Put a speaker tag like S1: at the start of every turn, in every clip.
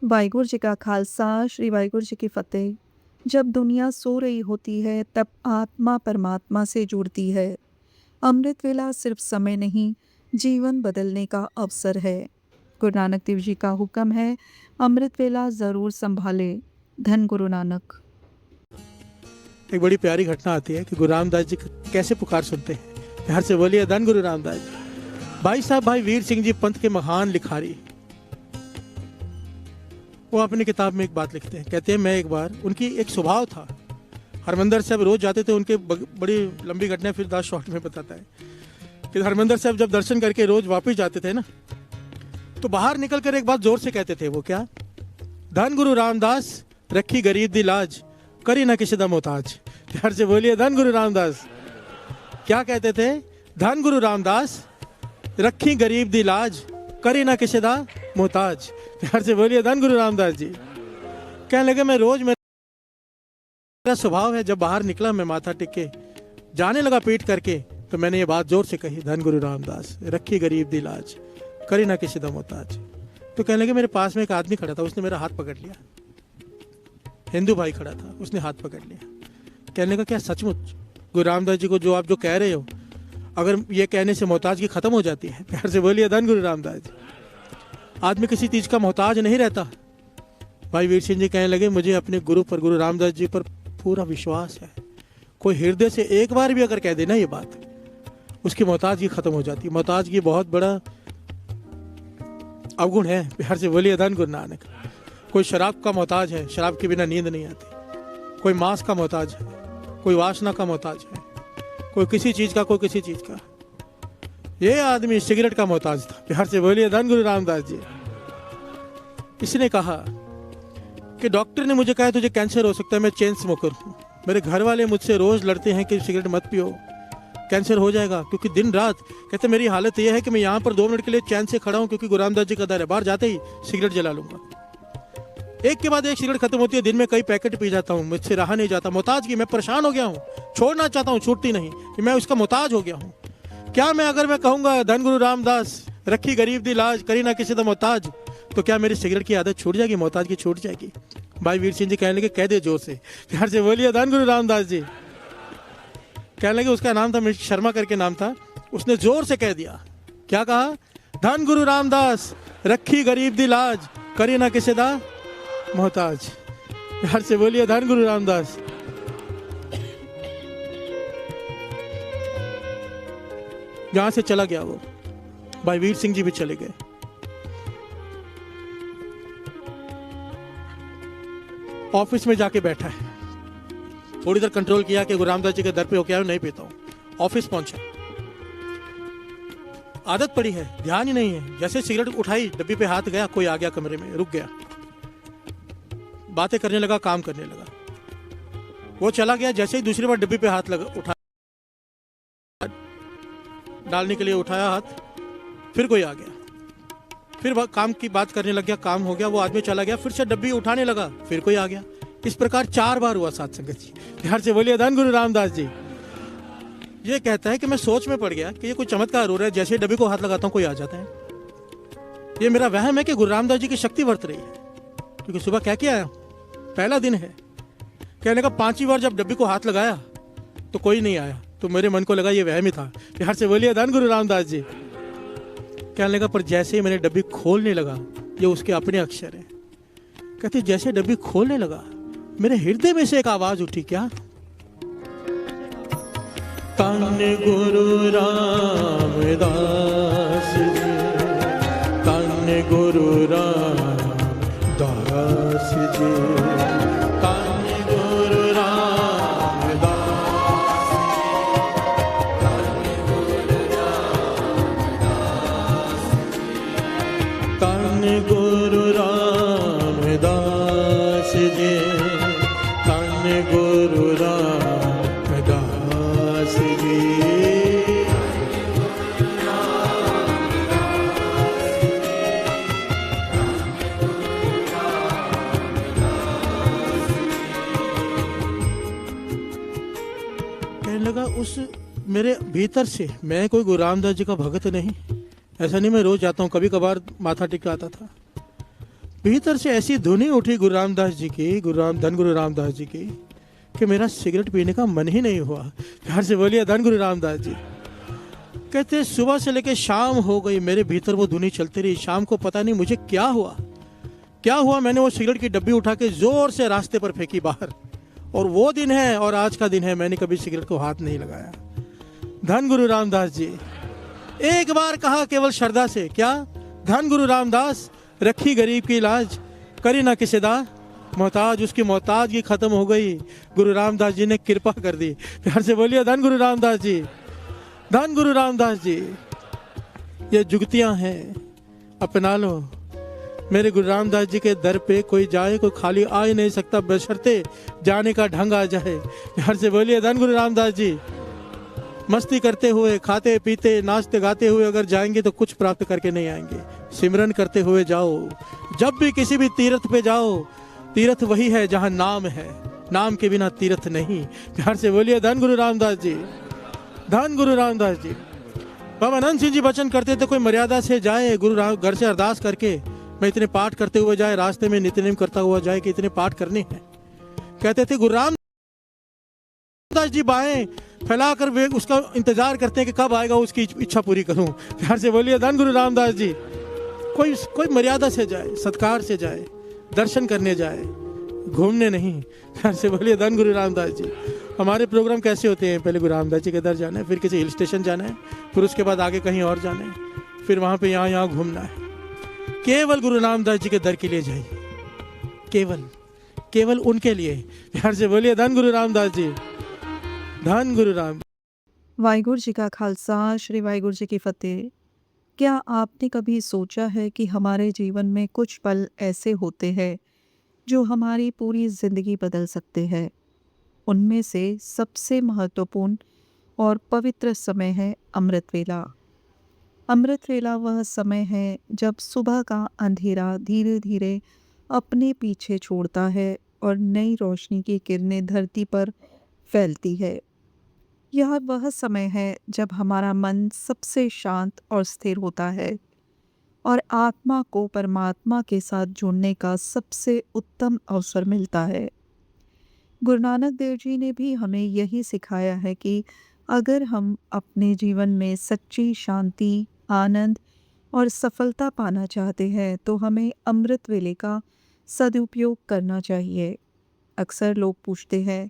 S1: वाहिगुरु जी का खालसा, श्री वाहिगुरु जी की फतेह। जब दुनिया सो रही होती है तब आत्मा परमात्मा से जुड़ती है। अमृत वेला सिर्फ समय नहीं, जीवन बदलने का अवसर है। गुरु नानक देव जी का हुक्म है, अमृत वेला ज़रूर संभाले। धन गुरु नानक।
S2: एक बड़ी प्यारी घटना आती है कि गुरु रामदास जी कैसे पुकार सुनते हैं। बिहार से बोलिए धन गुरु रामदास जी। भाई साहब भाई वीर सिंह जी पंथ के महान लिखारी, वो अपनी किताब में एक बात लिखते हैं। कहते हैं मैं एक बार, उनकी एक स्वभाव था, हरमंदर साहब रोज जाते थे। उनके बड़ी लंबी घटना फिर दास शॉर्ट में बताता है कि हरमंदर साहब जब दर्शन करके रोज वापस जाते थे ना, तो बाहर निकल कर एक बात जोर से कहते थे। वो क्या? धन गुरु रामदास रखी गरीब दी लाज, करी ना किसी दा मोहताज। प्यार से बोलिए धन गुरु रामदास। क्या कहते थे? धन गुरु रामदास रखी गरीब दी लाज, करी ना किसी दा मोहताज। प्यार से बोलिए धन गुरु रामदास जी। कहने लगे मैं रोज, मेरा स्वभाव है, जब बाहर निकला मैं माथा टेक के जाने लगा पीठ करके, तो मैंने ये बात जोर से कही, धन गुरु रामदास रखी गरीब दी लाज, करी ना किसी दा मोहताज। तो कहने लगे मेरे पास में एक आदमी खड़ा था, उसने मेरा हाथ पकड़ लिया। हिंदू भाई खड़ा था, उसने हाथ पकड़ लिया। कहने का क्या सचमुच गुरु रामदास जी को जो आप जो कह रहे हो, अगर ये कहने से मोहताजगी खत्म हो जाती है? प्यार से बोलिए धन गुरु रामदास जी। आदमी किसी चीज का मोहताज नहीं रहता। भाई वीर सिंह जी कहने लगे मुझे अपने गुरु पर, गुरु रामदास जी पर पूरा विश्वास है। कोई हृदय से एक बार भी अगर कह देना ये बात, उसकी मोहताजगी खत्म हो जाती है। मोहताजगी बहुत बड़ा अवगुण है। प्यार से बोलिए धन गुरु नानक। कोई शराब का मोहताज है, शराब के बिना नींद नहीं आती। कोई मांस का मोहताज है, कोई वासना का मोहताज है, कोई किसी चीज का, कोई किसी चीज का। ये आदमी सिगरेट का मोहताज था। प्यार से बोलिए धन गुरु रामदास जी। इसने कहा कि डॉक्टर ने मुझे कहा तुझे कैंसर हो सकता है, मैं चेन स्मोकर हूँ। मेरे घर वाले मुझसे रोज लड़ते हैं कि सिगरेट मत पियो, कैंसर हो जाएगा। क्योंकि दिन रात कहते मेरी हालत यह है कि मैं यहाँ पर 2 मिनट के लिए चैन से खड़ा हूँ, क्योंकि गुरु रामदास जी का दर है। बाहर जाते ही सिगरेट जला लूंगा। एक के बाद एक सिगरेट खत्म होती है। दिन में कई पैकेट पी जाता हूँ, मुझसे रहा नहीं जाता। मोहताज की मैं परेशान हो गया हूँ, छोड़ना चाहता हूँ, छूटती नहीं, कि मैं उसका मोहताज हो गया हूँ। क्या मैं अगर मैं कहूँगा धन गुरु रामदास रखी गरीब दी लाज, करी ना किसी दा मोहताज, तो क्या मेरी सिगरेट की आदत छूट जाएगी, मोहताजगी छूट जाएगी? भाई वीर सिंह जी कहने लगे कह दे जोर से। प्यार से बोलिए धन गुरु रामदास जी। कहने लगे, उसका नाम था मिश्र शर्मा करके नाम था, उसने जोर से कह दिया। क्या कहा? धन गुरु रामदास रखी गरीब दी लाज, करी ना किसी दा मोहताज। प्यार से बोलिए धन गुरु रामदास। यहां से चला गया वो। भाई वीर सिंह जी भी चले गए। ऑफिस में जाके बैठा है। थोड़ी देर कंट्रोल किया कि गुरु रामदास जी के दर पे हो, क्या नहीं पीता हूं। ऑफिस पहुंचा, आदत पड़ी है, ध्यान ही नहीं है। जैसे सिगरेट उठाई, डब्बी पे हाथ गया, कोई आ गया कमरे में, रुक गया, बातें करने लगा, काम करने लगा। वो चला गया। जैसे ही दूसरी बार डब्बी पे हाथ लगा, उठा डालने के लिए उठाया हाथ, फिर कोई आ गया, फिर काम की बात करने लग गया, काम हो गया, वो आदमी चला गया, फिर से डब्बी उठाने लगा, फिर कोई आ गया। इस प्रकार 4 बार हुआ साथ संगत जी। प्यार से बोलिए धन गुरु रामदास जी। ये कहता है कि मैं सोच में पड़ गया कि ये कोई चमत्कार हो रहा है, जैसे डब्बी को हाथ लगाता हूं कोई आ जाता है। ये मेरा वहम है कि गुरु रामदास जी की शक्ति वर्त रही है, क्योंकि सुबह क्या किया है, पहला दिन है। कहने का 5वीं बार जब डब्बी को हाथ लगाया तो कोई नहीं आया, तो मेरे मन को लगा ये वहम ही था। प्यार से बोलिए धन गुरु रामदास जी। कहने लगा, पर जैसे ही मैंने डब्बी खोलने लगा, ये उसके अपने अक्षर है। कहते जैसे डब्बी खोलने लगा, मेरे हृदय में से एक आवाज उठी। क्या? तन गुरु रामदास जी, तन गुरु रामदास जी, तन गुरु रामदास जी, तन गुरु रामदास जी, तन गुरु रामदास जी। कहने लगा उस मेरे भीतर से, मैं कोई गुरु रामदास जी का भगत नहीं, ऐसा नहीं मैं रोज जाता हूँ, कभी कभार माथा टिका आता था, भीतर से ऐसी धुनी उठी गुरु रामदास जी की, धन गुरु रामदास जी की, कि मेरा सिगरेट पीने का मन ही नहीं हुआ। प्यार से बोलिए धन गुरु रामदास जी। कहते सुबह से लेकर शाम हो गई, मेरे भीतर वो धुनी चलती रही। शाम को पता नहीं मुझे क्या हुआ, मैंने वो सिगरेट की डब्बी उठा के जोर से रास्ते पर फेंकी बाहर। और वो दिन है और आज का दिन है, मैंने कभी सिगरेट को हाथ नहीं लगाया। धन गुरु रामदास जी। एक बार कहा केवल श्रद्धा से, क्या धन गुरु रामदास, रखी गरीब की लाज, करी ना किसी दा मोहताज। उसकी मोहताजगी खत्म हो गई, गुरु रामदास जी ने कृपा कर दी। प्यार से बोलिए धन गुरु रामदास जी, धन गुरु रामदास जी। ये जुगतियां हैं, अपना लो। मेरे गुरु रामदास जी के दर पे कोई जाए, कोई खाली आ ही नहीं सकता, बशर्ते जाने का ढंग आ जाए। प्यार से बोलिए धन गुरु रामदास जी। मस्ती करते हुए, खाते पीते, नाचते गाते हुए अगर जाएंगे तो कुछ प्राप्त करके नहीं आएंगे। सिमरन करते हुए जाओ। जब भी किसी भी तीर्थ पे जाओ, तीर्थ वही है जहां नाम है, नाम के बिना तीर्थ नहीं। प्यार से बोलिए धन गुरु रामदास जी, धन गुरु रामदास जी। बाबा अनंत सिंह जी वचन करते थे, कोई मर्यादा से जाए, गुरु राम घर से अरदास करके मैं इतने पाठ करते हुए जाए, रास्ते में नित्यनेम करता हुआ जाए कि इतने पाठ करने हैं। कहते थे गुरु रामदास जी बाएं फैलाकर वे उसका इंतजार करते हैं कि कब आएगा, उसकी इच्छा पूरी करूं। प्यार से बोलिए धन गुरु रामदास जी। कोई मर्यादा से जाए, सत्कार से जाए, दर्शन करने जाए, घूमने नहीं। प्यार से बोलिए धन गुरु रामदास जी। हमारे प्रोग्राम कैसे होते हैं, पहले गुरु रामदास जी के दर जाना है, फिर किसी हिल स्टेशन जाना है, फिर उसके बाद आगे कहीं और जाना है, फिर वहाँ पे यहाँ घूमना है। केवल गुरु रामदास जी के दर के लिए जाइए, केवल उनके लिए। प्यार से बोलिए धन गुरु रामदास जी, धन गुरु राम।
S1: वाहिगुरु जी का खालसा, श्री वाहिगुरु जी की फतेह। क्या आपने कभी सोचा है कि हमारे जीवन में कुछ पल ऐसे होते हैं जो हमारी पूरी ज़िंदगी बदल सकते हैं? उनमें से सबसे महत्वपूर्ण और पवित्र समय है अमृत वेला। अमृत वेला वह समय है जब सुबह का अंधेरा धीरे धीरे अपने पीछे छोड़ता है और नई रोशनी की किरणें धरती पर फैलती है। यह वह समय है जब हमारा मन सबसे शांत और स्थिर होता है और आत्मा को परमात्मा के साथ जुड़ने का सबसे उत्तम अवसर मिलता है। गुरु नानक देव जी ने भी हमें यही सिखाया है कि अगर हम अपने जीवन में सच्ची शांति, आनंद और सफलता पाना चाहते हैं तो हमें अमृत वेले का सदुपयोग करना चाहिए। अक्सर लोग पूछते हैं,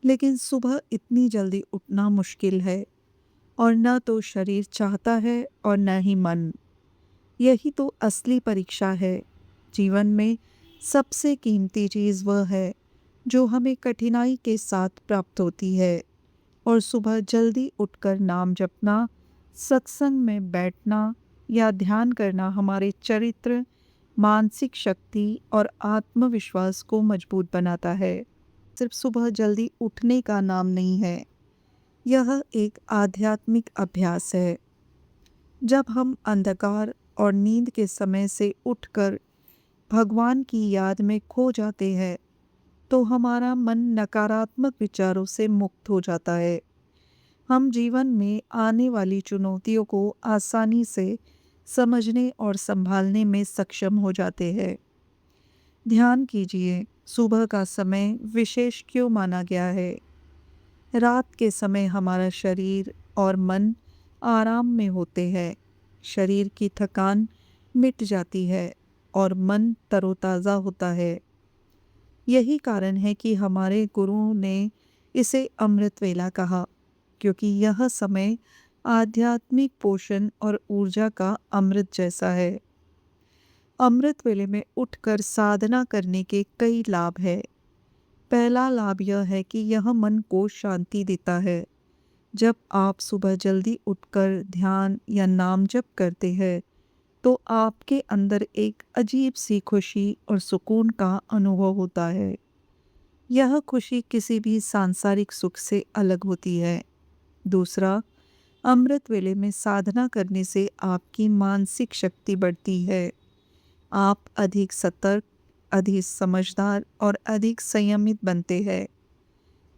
S1: लेकिन सुबह इतनी जल्दी उठना मुश्किल है और न तो शरीर चाहता है और न ही मन। यही तो असली परीक्षा है। जीवन में सबसे कीमती चीज़ वह है जो हमें कठिनाई के साथ प्राप्त होती है, और सुबह जल्दी उठकर नाम जपना, सत्संग में बैठना या ध्यान करना हमारे चरित्र, मानसिक शक्ति और आत्मविश्वास को मजबूत बनाता है। सिर्फ सुबह जल्दी उठने का नाम नहीं है, यह एक आध्यात्मिक अभ्यास है। जब हम अंधकार और नींद के समय से उठकर भगवान की याद में खो जाते हैं तो हमारा मन नकारात्मक विचारों से मुक्त हो जाता है। हम जीवन में आने वाली चुनौतियों को आसानी से समझने और संभालने में सक्षम हो जाते हैं। ध्यान कीजिए, सुबह का समय विशेष क्यों माना गया है? रात के समय हमारा शरीर और मन आराम में होते हैं, शरीर की थकान मिट जाती है और मन तरोताज़ा होता है। यही कारण है कि हमारे गुरुओं ने इसे अमृत वेला कहा, क्योंकि यह समय आध्यात्मिक पोषण और ऊर्जा का अमृत जैसा है। अमृत वेले में उठकर साधना करने के कई लाभ हैं। पहला लाभ यह है कि यह मन को शांति देता है। जब आप सुबह जल्दी उठकर ध्यान या नाम जप करते हैं तो आपके अंदर एक अजीब सी खुशी और सुकून का अनुभव होता है। यह खुशी किसी भी सांसारिक सुख से अलग होती है। दूसरा, अमृत वेले में साधना करने से आपकी मानसिक शक्ति बढ़ती है। आप अधिक सतर्क, अधिक समझदार और अधिक संयमित बनते हैं।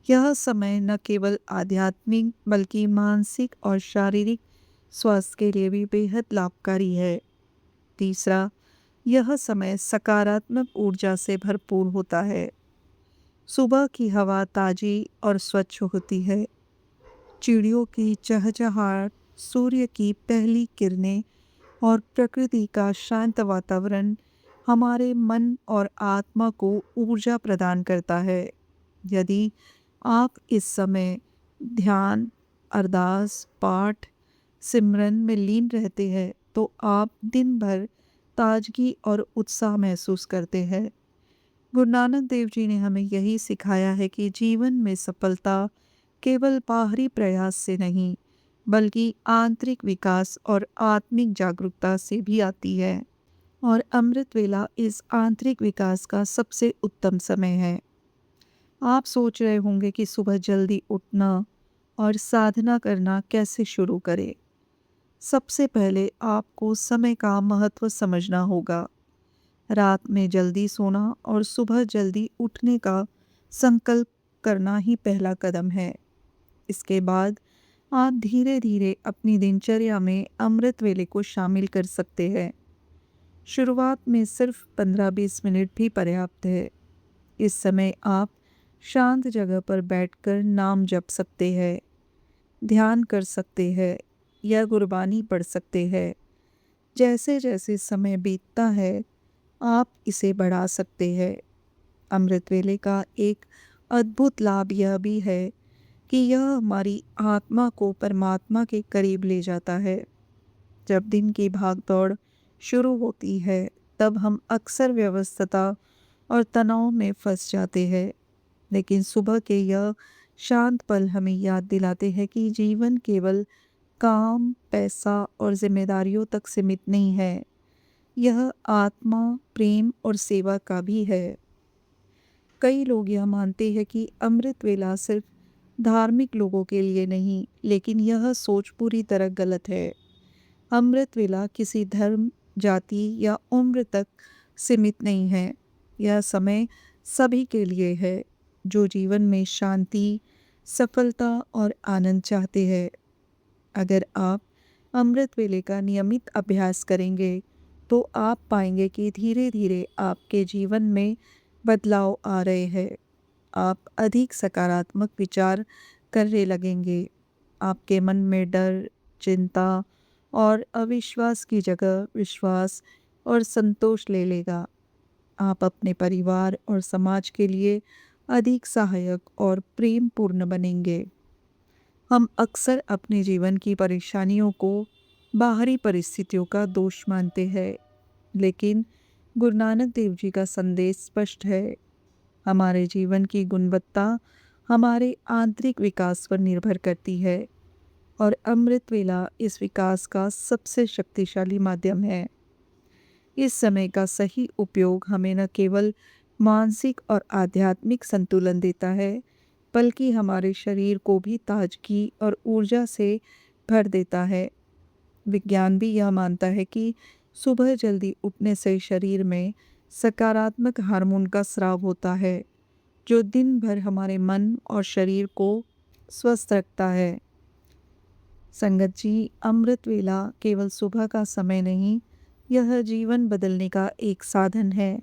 S1: यह समय न केवल आध्यात्मिक बल्कि मानसिक और शारीरिक स्वास्थ्य के लिए भी बेहद लाभकारी है। तीसरा, यह समय सकारात्मक ऊर्जा से भरपूर होता है। सुबह की हवा ताजी और स्वच्छ होती है। चिड़ियों की चहचहाट, सूर्य की पहली किरणें और प्रकृति का शांत वातावरण हमारे मन और आत्मा को ऊर्जा प्रदान करता है। यदि आप इस समय ध्यान, अरदास, पाठ, सिमरन में लीन रहते हैं तो आप दिन भर ताजगी और उत्साह महसूस करते हैं। गुरु नानक देव जी ने हमें यही सिखाया है कि जीवन में सफलता केवल बाहरी प्रयास से नहीं बल्कि आंतरिक विकास और आत्मिक जागरूकता से भी आती है, और अमृत वेला इस आंतरिक विकास का सबसे उत्तम समय है। आप सोच रहे होंगे कि सुबह जल्दी उठना और साधना करना कैसे शुरू करें। सबसे पहले आपको समय का महत्व समझना होगा। रात में जल्दी सोना और सुबह जल्दी उठने का संकल्प करना ही पहला कदम है। इसके बाद आप धीरे धीरे अपनी दिनचर्या में अमृत वेले को शामिल कर सकते हैं। शुरुआत में सिर्फ 15-20 मिनट भी पर्याप्त है। इस समय आप शांत जगह पर बैठकर नाम जप सकते हैं, ध्यान कर सकते हैं या गुरबानी पढ़ सकते हैं। जैसे जैसे समय बीतता है आप इसे बढ़ा सकते हैं। अमृत वेले का एक अद्भुत लाभ यह भी है कि यह हमारी आत्मा को परमात्मा के करीब ले जाता है। जब दिन की भागदौड़ शुरू होती है तब हम अक्सर व्यस्तता और तनाव में फंस जाते हैं, लेकिन सुबह के यह शांत पल हमें याद दिलाते हैं कि जीवन केवल काम, पैसा और जिम्मेदारियों तक सीमित नहीं है। यह आत्मा, प्रेम और सेवा का भी है। कई लोग यह मानते हैं कि अमृत वेला सिर्फ धार्मिक लोगों के लिए नहीं, लेकिन यह सोच पूरी तरह गलत है। अमृत वेला किसी धर्म, जाति या उम्र तक सीमित नहीं है। यह समय सभी के लिए है जो जीवन में शांति, सफलता और आनंद चाहते हैं। अगर आप अमृत वेले का नियमित अभ्यास करेंगे तो आप पाएंगे कि धीरे धीरे आपके जीवन में बदलाव आ रहे हैं। आप अधिक सकारात्मक विचार करने लगेंगे। आपके मन में डर, चिंता और अविश्वास की जगह विश्वास और संतोष ले लेगा। आप अपने परिवार और समाज के लिए अधिक सहायक और प्रेम पूर्ण बनेंगे। हम अक्सर अपने जीवन की परेशानियों को बाहरी परिस्थितियों का दोष मानते हैं, लेकिन गुरु नानक देव जी का संदेश स्पष्ट है। हमारे जीवन की गुणवत्ता हमारे आंतरिक विकास पर निर्भर करती है, और अमृत वेला इस विकास का सबसे शक्तिशाली माध्यम है। इस समय का सही उपयोग हमें न केवल मानसिक और आध्यात्मिक संतुलन देता है, बल्कि हमारे शरीर को भी ताजगी और ऊर्जा से भर देता है। विज्ञान भी यह मानता है कि सुबह जल्दी उठने से शरीर में सकारात्मक हार्मोन का स्राव होता है, जो दिन भर हमारे मन और शरीर को स्वस्थ रखता है। संगत जी, अमृत वेला केवल सुबह का समय नहीं, यह जीवन बदलने का एक साधन है।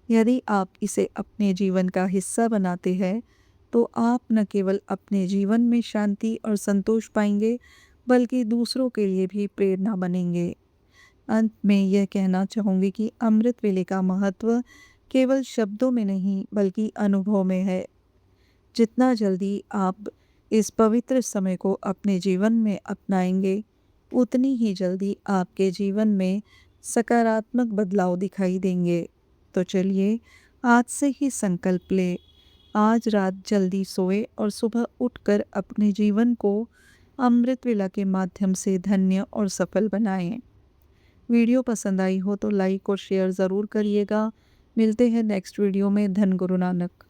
S1: यदि आप इसे अपने जीवन का हिस्सा बनाते हैं तो आप न केवल अपने जीवन में शांति और संतोष पाएंगे, बल्कि दूसरों के लिए भी प्रेरणा बनेंगे। अंत में यह कहना चाहूँगी कि अमृत वेले का महत्व केवल शब्दों में नहीं बल्कि अनुभव में है। जितना जल्दी आप इस पवित्र समय को अपने जीवन में अपनाएंगे, उतनी ही जल्दी आपके जीवन में सकारात्मक बदलाव दिखाई देंगे। तो चलिए आज से ही संकल्प लें। आज रात जल्दी सोए और सुबह उठकर अपने जीवन को अमृत वेला के माध्यम से धन्य और सफल बनाएं। वीडियो पसंद आई हो तो लाइक और शेयर ज़रूर करिएगा। मिलते हैं नेक्स्ट वीडियो में। धन गुरु नानक।